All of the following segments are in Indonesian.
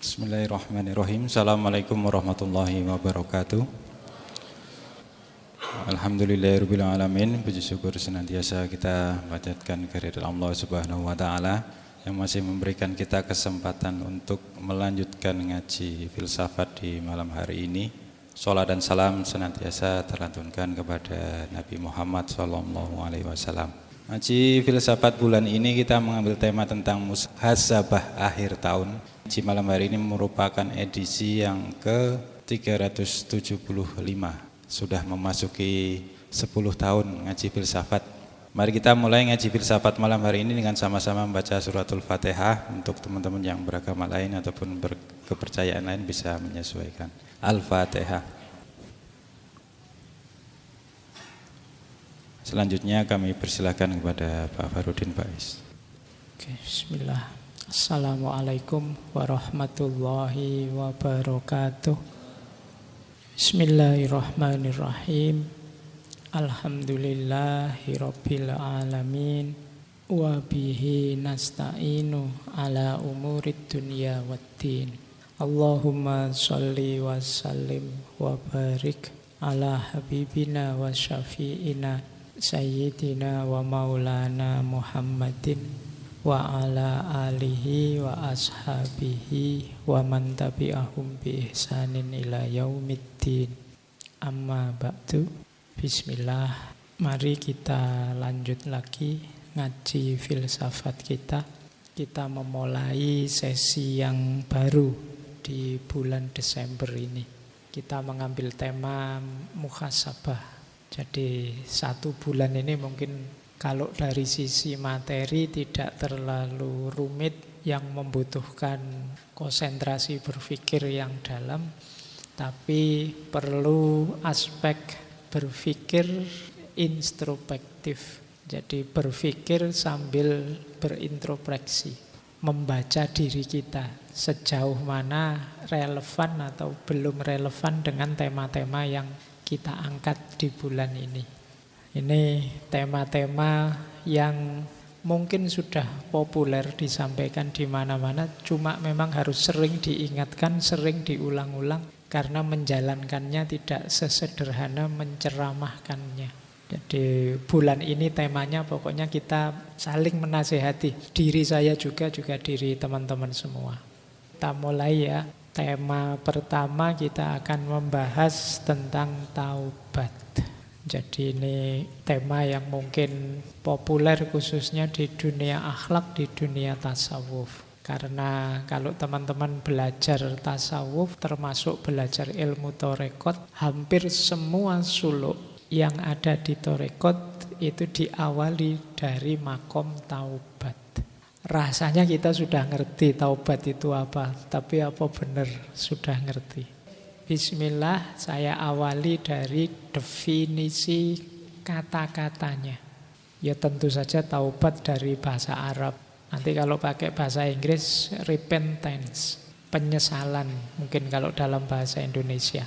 Bismillahirrahmanirrahim. Assalamualaikum warahmatullahi wabarakatuh. Alhamdulillahirabbil alamin. Puji syukur senantiasa kita panjatkan kehadirat Allah Subhanahu wa taala yang masih memberikan kita kesempatan untuk melanjutkan ngaji filsafat di malam hari ini. Salat dan salam senantiasa terlantunkan kepada Nabi Muhammad sallallahu alaihi wasallam. Ngaji filsafat bulan ini kita mengambil tema tentang muhasabah akhir tahun. Ngaji malam hari ini merupakan edisi yang ke-375. Sudah memasuki 10 tahun ngaji filsafat. Mari kita mulai ngaji filsafat malam hari ini dengan sama-sama membaca suratul Fatihah. Untuk teman-teman yang beragama lain ataupun berkepercayaan lain bisa menyesuaikan. Al-Fatihah. Selanjutnya kami persilakan kepada Pak Farudin Faiz. Oke, bismillah. Assalamualaikum warahmatullahi wabarakatuh. Bismillahirrahmanirrahim. Alhamdulillahirabbil alamin. Wa bihi nasta'inu ala umurid dunya waddin. Allahumma sholli wa sallim wa barik ala habibina wa syafi'ina Sayyidina wa maulana Muhammadin wa ala alihi wa ashabihi wa man tabi'ahum bi ihsanin ila yaumiddin. Amma ba'du. Bismillah. Mari kita lanjut lagi ngaji filsafat kita. Kita memulai sesi yang baru di bulan Desember ini. Kita mengambil tema muhasabah. Jadi 1 bulan ini mungkin kalau dari sisi materi tidak terlalu rumit yang membutuhkan konsentrasi berpikir yang dalam, tapi perlu aspek berpikir introspektif. Jadi berpikir sambil berintrospeksi, membaca diri kita sejauh mana relevan atau belum relevan dengan tema-tema yang kita angkat di bulan ini. Ini tema-tema yang mungkin sudah populer disampaikan di mana-mana, cuma memang harus sering diingatkan, sering diulang-ulang karena menjalankannya tidak sesederhana menceramahkannya. Jadi bulan ini temanya pokoknya kita saling menasehati, diri saya juga diri teman-teman semua. Kita mulai ya. Tema pertama kita akan membahas tentang taubat. Jadi ini tema yang mungkin populer khususnya di dunia akhlak, di dunia tasawuf. Karena kalau teman-teman belajar tasawuf termasuk belajar ilmu torekot, hampir semua suluk yang ada di torekot itu diawali dari makom taubat. Rasanya kita sudah ngerti taubat itu apa, tapi apa benar sudah ngerti? Bismillah, saya awali dari definisi kata-katanya. Ya tentu saja taubat dari bahasa Arab. Nanti kalau pakai bahasa Inggris, repentance, penyesalan mungkin kalau dalam bahasa Indonesia.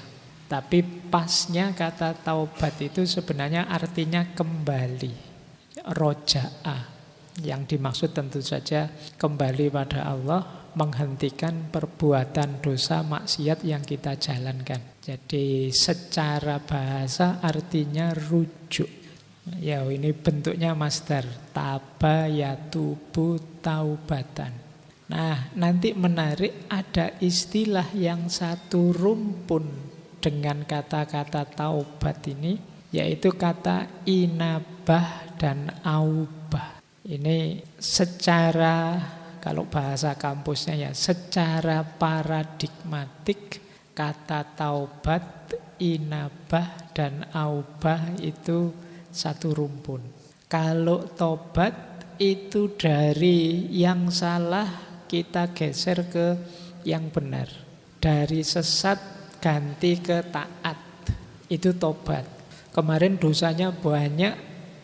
Tapi pasnya kata taubat itu sebenarnya artinya kembali, roja'a. Yang dimaksud tentu saja kembali pada Allah, menghentikan perbuatan dosa maksiat yang kita jalankan. Jadi secara bahasa artinya rujuk. Ya ini bentuknya masdar, taba yatubu taubatan. Nah nanti menarik, ada istilah yang satu rumpun dengan kata-kata taubat ini, yaitu kata inabah dan aubah. Ini secara, kalau bahasa kampusnya ya, secara paradigmatik kata taubat, inabah, dan aubah itu satu rumpun. Kalau taubat itu dari yang salah kita geser ke yang benar. Dari sesat ganti ke taat. Itu taubat. Kemarin dosanya banyak,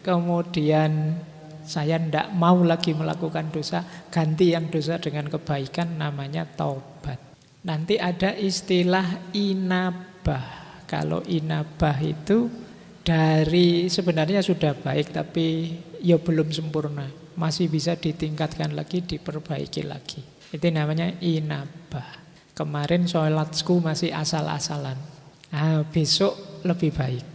kemudian saya tidak mau lagi melakukan dosa, ganti yang dosa dengan kebaikan, namanya taubat. Nanti ada istilah inabah. Kalau inabah itu dari sebenarnya sudah baik, tapi ya belum sempurna. Masih bisa ditingkatkan lagi, diperbaiki lagi. Itu namanya inabah. kemarin sholatku masih asal-asalan. Nah, besok lebih baik.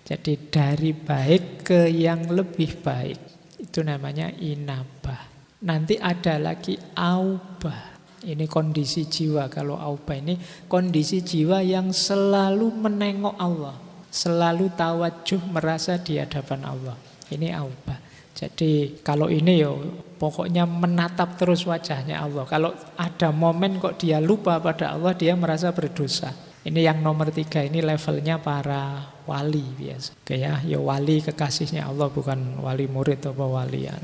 Jadi dari baik ke yang lebih baik. Itu namanya inabah. Nanti ada lagi aubah. Ini kondisi jiwa. Kalau aubah ini kondisi jiwa yang selalu menengok Allah. Selalu tawajuh merasa di hadapan Allah. Ini aubah. Jadi kalau ini pokoknya menatap terus wajahnya Allah. Kalau ada momen kok dia lupa pada Allah, dia merasa berdosa. Ini yang nomor 3, ini levelnya para wali biasa. Oke ya wali kekasihnya Allah, bukan wali murid atau walian.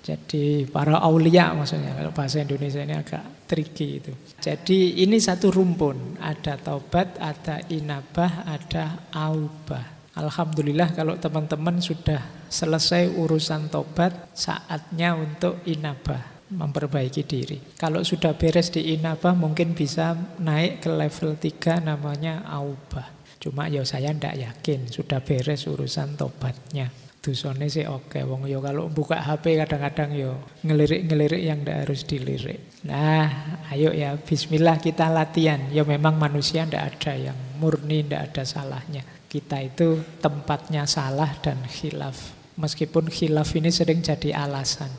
Jadi para aulia maksudnya, kalau bahasa Indonesia ini agak tricky itu. Jadi ini satu rumpun, ada taubat, ada inabah, ada aubah. Alhamdulillah kalau teman-teman sudah selesai urusan tobat, saatnya untuk inabah, memperbaiki diri. Kalau sudah beres di inabah mungkin bisa naik ke level 3 namanya aubah. Cuma saya tidak yakin sudah beres urusan tobatnya. Dusone sih oke, wong kalau buka HP kadang-kadang ngelirik-ngelirik yang tidak harus dilirik. Nah, ayo ya bismillah kita latihan. Memang manusia tidak ada yang murni, tidak ada salahnya. Kita itu tempatnya salah dan khilaf. Meskipun khilaf ini sering jadi alasan.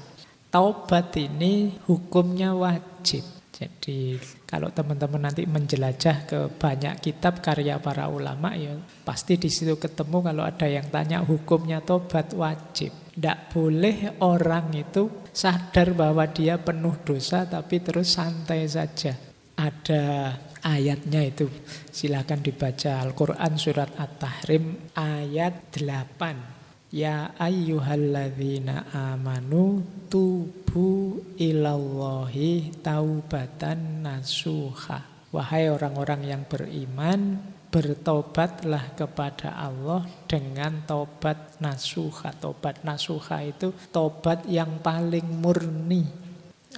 Taubat ini hukumnya wajib. Jadi kalau teman-teman nanti menjelajah ke banyak kitab karya para ulama, pasti di situ ketemu kalau ada yang tanya hukumnya taubat wajib. Tidak boleh orang itu sadar bahwa dia penuh dosa tapi terus santai saja. Ada ayatnya itu, silakan dibaca Al-Quran surat At-Tahrim ayat 8. Ya ayyuhalladzina amanu tubu ilallahi taubatan nasuha. Wahai orang-orang yang beriman, bertobatlah kepada Allah dengan tobat nasuha. Tobat nasuha itu tobat yang paling murni.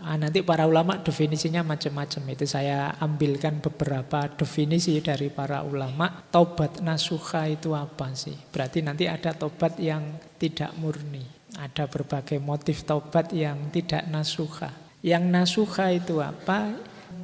Nanti para ulama definisinya macam-macam. Itu saya ambilkan beberapa definisi dari para ulama. Tobat nasuha itu apa sih? Berarti nanti ada tobat yang tidak murni. Ada berbagai motif tobat yang tidak nasuha. Yang nasuha itu apa?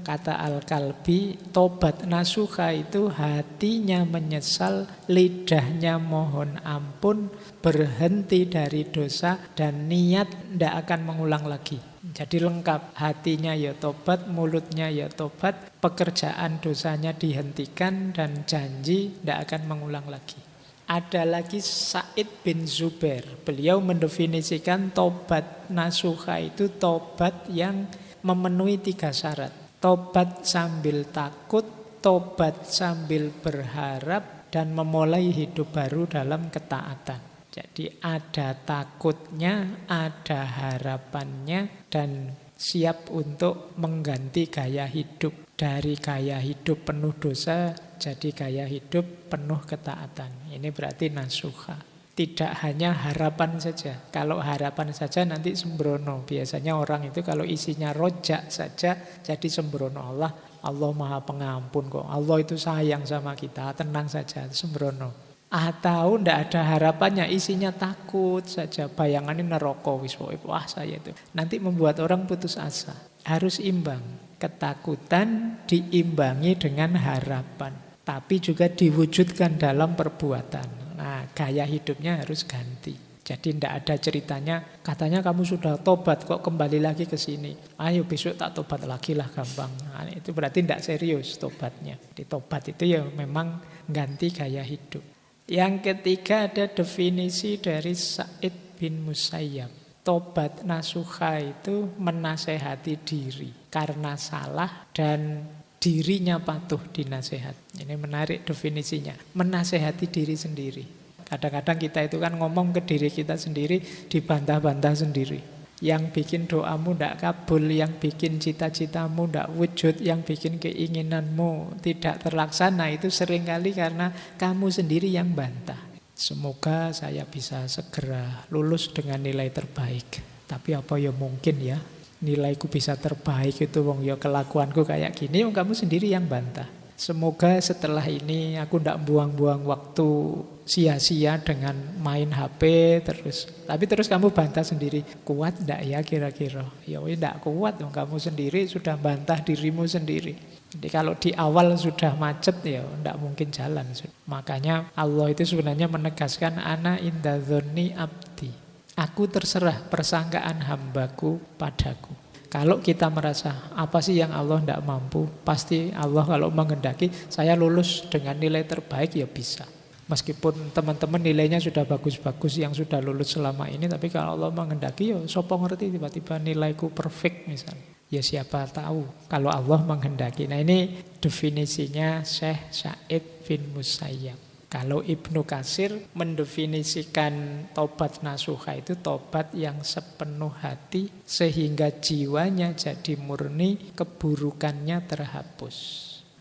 Kata Al-Kalbi, tobat nasuha itu hatinya menyesal, lidahnya mohon ampun, berhenti dari dosa, dan niat tidak akan mengulang lagi. Jadi lengkap, hatinya tobat, mulutnya tobat, pekerjaan dosanya dihentikan, dan janji tidak akan mengulang lagi. Ada lagi Sa'id bin Zubair, beliau mendefinisikan tobat nasuha itu tobat yang memenuhi 3 syarat. Tobat sambil takut, tobat sambil berharap, dan memulai hidup baru dalam ketaatan. Jadi ada takutnya, ada harapannya, dan siap untuk mengganti gaya hidup. Dari gaya hidup penuh dosa, jadi gaya hidup penuh ketaatan. Ini berarti nasuha. Tidak hanya harapan saja. Kalau harapan saja nanti sembrono. Biasanya orang itu kalau isinya rojak saja jadi sembrono. Allah Maha Pengampun kok. Allah itu sayang sama kita. Tenang saja, sembrono. Atau tidak ada harapannya, isinya takut saja. Bayangannya neraka wis wah saya itu. Nanti membuat orang putus asa. Harus imbang. Ketakutan diimbangi dengan harapan. Tapi juga diwujudkan dalam perbuatan. Nah, gaya hidupnya harus ganti. Jadi tidak ada ceritanya, katanya kamu sudah tobat kok kembali lagi ke sini. Ayo besok tak tobat lagi lah gampang. Nah, itu berarti tidak serius tobatnya. Di tobat itu memang ganti gaya hidup. Yang ketiga ada definisi dari Sa'id bin Musayyab. Tobat nasuha itu menasehati diri karena salah dan dirinya patuh dinasihat. Ini menarik definisinya. Menasehati diri sendiri. Kadang-kadang kita itu kan ngomong ke diri kita sendiri, dibantah-bantah sendiri. Yang bikin doamu tidak kabul, yang bikin cita-citamu tidak wujud, yang bikin keinginanmu tidak terlaksana, itu seringkali karena kamu sendiri yang bantah. Semoga saya bisa segera lulus dengan nilai terbaik. Tapi apa mungkin nilaiku bisa terbaik itu kelakuanku kayak gini, kamu sendiri yang bantah. Semoga setelah ini aku tidak buang-buang waktu sia-sia dengan main HP terus. Tapi terus kamu bantah sendiri, kuat tidak ya kira-kira? Ya tidak kuat, kamu sendiri sudah bantah dirimu sendiri. Jadi kalau di awal sudah macet ya tidak mungkin jalan. Makanya Allah itu sebenarnya menegaskan ana inda dzonni abdi. Aku terserah persangkaan hambaku padaku. Kalau kita merasa apa sih yang Allah tidak mampu, pasti Allah kalau menghendaki saya lulus dengan nilai terbaik ya bisa. Meskipun teman-teman nilainya sudah bagus-bagus yang sudah lulus selama ini, tapi kalau Allah menghendaki ya sopo ngerti tiba-tiba nilaiku perfect misalnya. Ya siapa tahu kalau Allah menghendaki. Nah ini definisinya Syekh Sa'id bin Musayyab. Kalau Ibnu Katsir mendefinisikan tobat nasuha itu tobat yang sepenuh hati sehingga jiwanya jadi murni, keburukannya terhapus.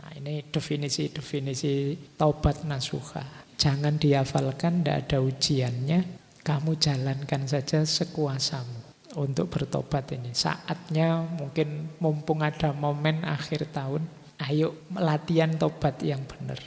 Nah, ini definisi tobat nasuha. Jangan dihafalkan, tidak ada ujiannya. Kamu jalankan saja sekuasamu untuk bertobat ini. Saatnya mungkin mumpung ada momen akhir tahun, ayo latihan tobat yang benar.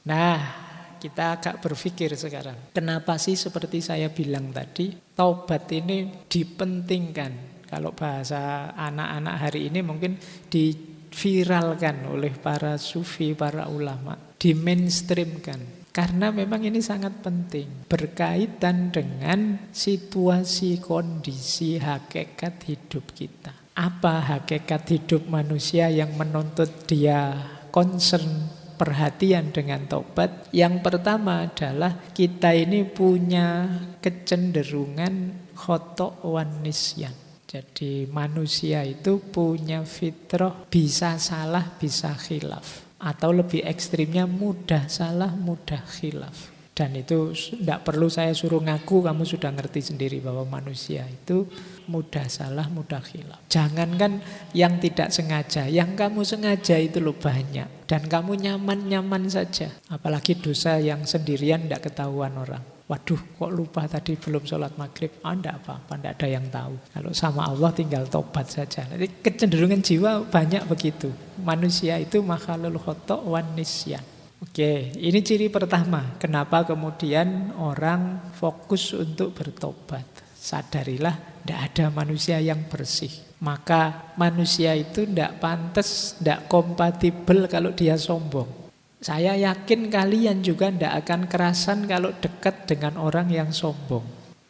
Nah, kita agak berpikir sekarang, kenapa sih seperti saya bilang tadi, taubat ini dipentingkan. Kalau bahasa anak-anak hari ini mungkin diviralkan oleh para sufi, para ulama, dimainstreamkan. Karena memang ini sangat penting, berkaitan dengan situasi, kondisi, hakikat hidup kita. Apa hakikat hidup manusia yang menuntut dia concern, perhatian dengan tobat? Yang pertama adalah kita ini punya kecenderungan khoto' wan nisyan. Jadi manusia itu punya fitrah bisa salah, bisa khilaf. Atau lebih ekstrimnya mudah salah, mudah khilaf. Dan itu tidak perlu saya suruh ngaku, kamu sudah ngerti sendiri bahwa manusia itu mudah salah, mudah khilaf. Jangankan yang tidak sengaja, yang kamu sengaja itu loh banyak. Dan kamu nyaman-nyaman saja. Apalagi dosa yang sendirian tidak ketahuan orang. Waduh, kok lupa tadi belum sholat maghrib. Tidak apa-apa, tidak ada yang tahu. Kalau sama Allah tinggal tobat saja. Jadi kecenderungan jiwa banyak begitu. Manusia itu makhlul khoto' wan nisyan. Oke, ini ciri pertama. Kenapa kemudian orang fokus untuk bertobat? Sadarilah, tidak ada manusia yang bersih. Maka manusia itu tidak pantas, tidak kompatibel kalau dia sombong. Saya yakin kalian juga tidak akan kerasan kalau dekat dengan orang yang sombong.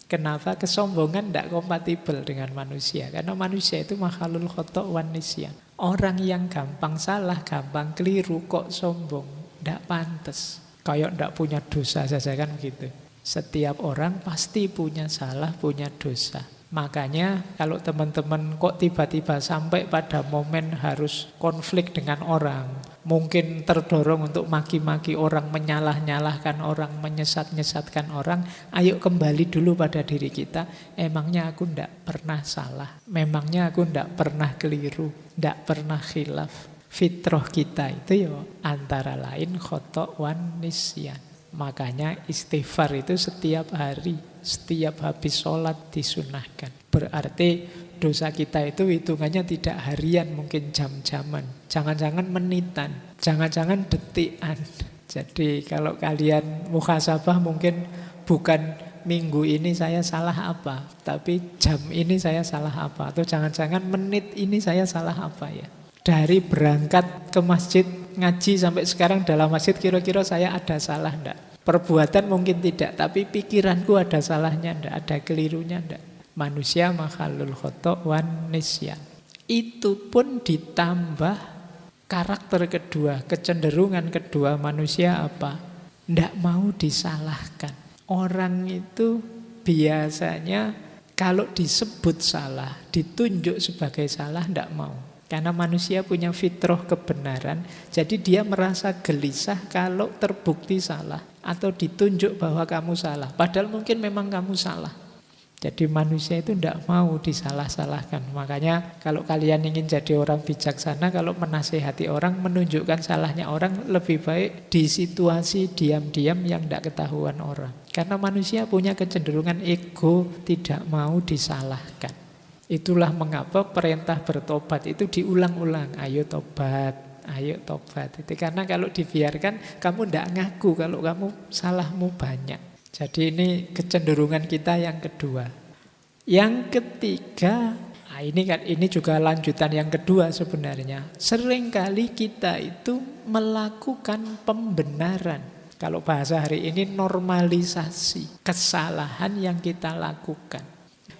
Kenapa? Kesombongan tidak kompatibel dengan manusia. Karena manusia itu makhlul khoto' wan nisyan. Orang yang gampang salah, gampang keliru, kok sombong? Tidak pantas. Kayak tidak punya dosa saja kan gitu. Setiap orang pasti punya salah, punya dosa. Makanya kalau teman-teman kok tiba-tiba sampai pada momen harus konflik dengan orang, mungkin terdorong untuk maki-maki orang, menyalah-nyalahkan orang, menyesat-nyesatkan orang, ayo kembali dulu pada diri kita. Emangnya aku tidak pernah salah? Memangnya aku tidak pernah keliru? Tidak pernah khilaf? Fitrah kita itu ya antara lain khoto' wan nisyan. Makanya istighfar itu setiap hari, setiap habis sholat disunahkan. Berarti dosa kita itu hitungannya tidak harian, mungkin jam-jaman. Jangan-jangan menitan, jangan-jangan detikan. Jadi kalau kalian muhasabah mungkin bukan minggu ini saya salah apa, tapi jam ini saya salah apa. Atau jangan-jangan menit ini saya salah apa ya. Dari berangkat ke masjid ngaji sampai sekarang dalam masjid kira-kira saya ada salah enggak? Perbuatan mungkin tidak, tapi pikiranku ada salahnya enggak? Ada kelirunya enggak? Manusia makhlul khoto' wan nisyan. Itu pun ditambah karakter kedua, kecenderungan kedua manusia apa? Enggak mau disalahkan. Orang itu biasanya kalau disebut salah, ditunjuk sebagai salah enggak mau. Karena manusia punya fitrah kebenaran, jadi dia merasa gelisah kalau terbukti salah atau ditunjuk bahwa kamu salah. Padahal mungkin memang kamu salah. Jadi manusia itu tidak mau disalah-salahkan. Makanya kalau kalian ingin jadi orang bijaksana, kalau menasihati orang, menunjukkan salahnya orang, lebih baik di situasi diam-diam yang tidak ketahuan orang. Karena manusia punya kecenderungan ego, tidak mau disalahkan. Itulah mengapa perintah bertobat itu diulang-ulang. Ayo tobat, ayo tobat. Itu karena kalau dibiarkan kamu tidak ngaku kalau kamu salahmu banyak. Jadi ini kecenderungan kita yang kedua. Yang ketiga, ini juga lanjutan yang kedua sebenarnya. Seringkali kita itu melakukan pembenaran. Kalau bahasa hari ini normalisasi kesalahan yang kita lakukan.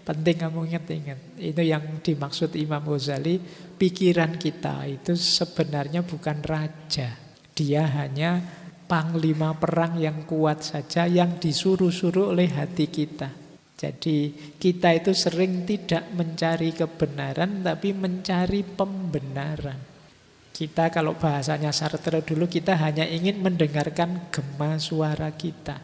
Penting kamu ingat-ingat. Itu yang dimaksud Imam Ghazali. Pikiran kita itu sebenarnya bukan raja. Dia hanya panglima perang yang kuat saja yang disuruh-suruh oleh hati kita. Jadi kita itu sering tidak mencari kebenaran tapi mencari pembenaran. Kita kalau bahasanya Sartre dulu kita hanya ingin mendengarkan gema suara kita.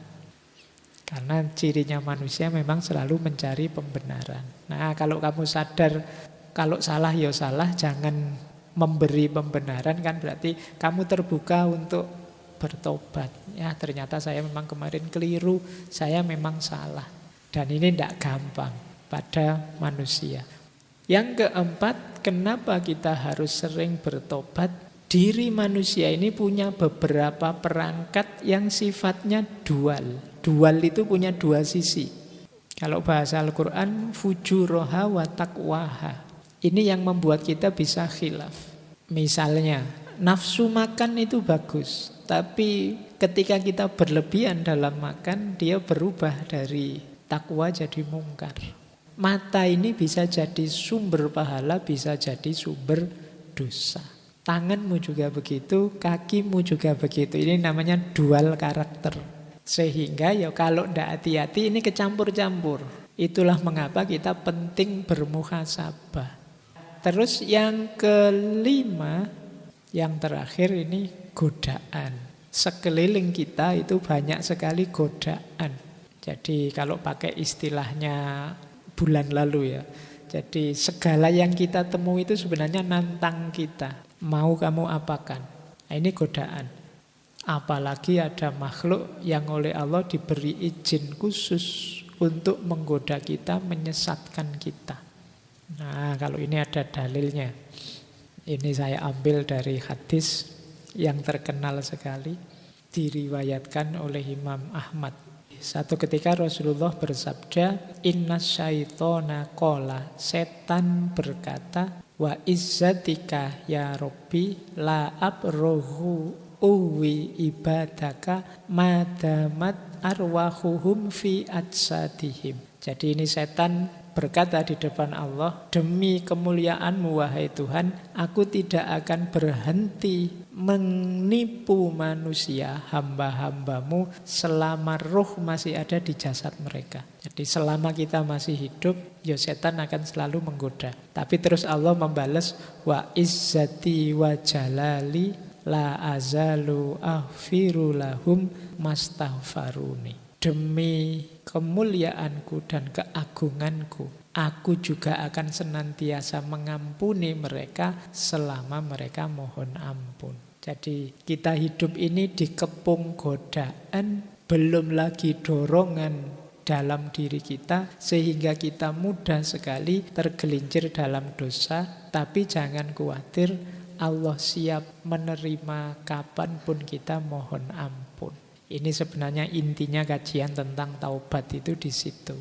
Karena cirinya manusia memang selalu mencari pembenaran. Nah kalau kamu sadar kalau salah ya salah, jangan memberi pembenaran kan berarti kamu terbuka untuk bertobat. Ya ternyata saya memang kemarin keliru, saya memang salah. Dan ini tidak gampang pada manusia. Yang keempat, kenapa kita harus sering bertobat? Diri manusia ini punya beberapa perangkat yang sifatnya dual. Dual itu punya dua sisi. Kalau bahasa Al-Quran, fujuroha wa taqwaha. Ini yang membuat kita bisa khilaf. Misalnya, nafsu makan itu bagus. Tapi ketika kita berlebihan dalam makan, dia berubah dari takwa jadi mungkar. Mata ini bisa jadi sumber pahala, bisa jadi sumber dosa. Tanganmu juga begitu, kakimu juga begitu. Ini namanya dual karakter. Sehingga ya kalau tidak hati-hati ini kecampur-campur. Itulah mengapa kita penting bermuhasabah. Terus yang kelima, yang terakhir ini godaan. Sekeliling kita itu banyak sekali godaan. Jadi kalau pakai istilahnya bulan lalu ya. Jadi segala yang kita temui itu sebenarnya nantang kita. Mau kamu apakan? Nah, ini godaan. Apalagi ada makhluk yang oleh Allah diberi izin khusus untuk menggoda kita, menyesatkan kita. Nah kalau ini ada dalilnya. Ini saya ambil dari hadis yang terkenal sekali. Diriwayatkan oleh Imam Ahmad. Satu ketika Rasulullah bersabda, Inna syaitona qala, setan berkata, wa izzatika ya Rabbi la abrohu uwi ibadaka madamat arwahuhum fi ajsadihim. Jadi ini setan berkata di depan Allah, demi kemuliaan-Mu wahai Tuhan, aku tidak akan berhenti menipu manusia, hamba-hambamu, selama roh masih ada di jasad mereka. Jadi selama kita masih hidup, ya setan akan selalu menggoda. Tapi terus Allah membalas, wa izzati wa jalali la azalu aghfiru lahum mastaghfaruni. Demi kemuliaanku dan keagunganku, aku juga akan senantiasa mengampuni mereka selama mereka mohon ampun. Jadi kita hidup ini dikepung godaan, belum lagi dorongan dalam diri kita, sehingga kita mudah sekali tergelincir dalam dosa. Tapi jangan khawatir, Allah siap menerima kapanpun kita mohon ampun. Ini sebenarnya intinya kajian tentang taubat itu di situ.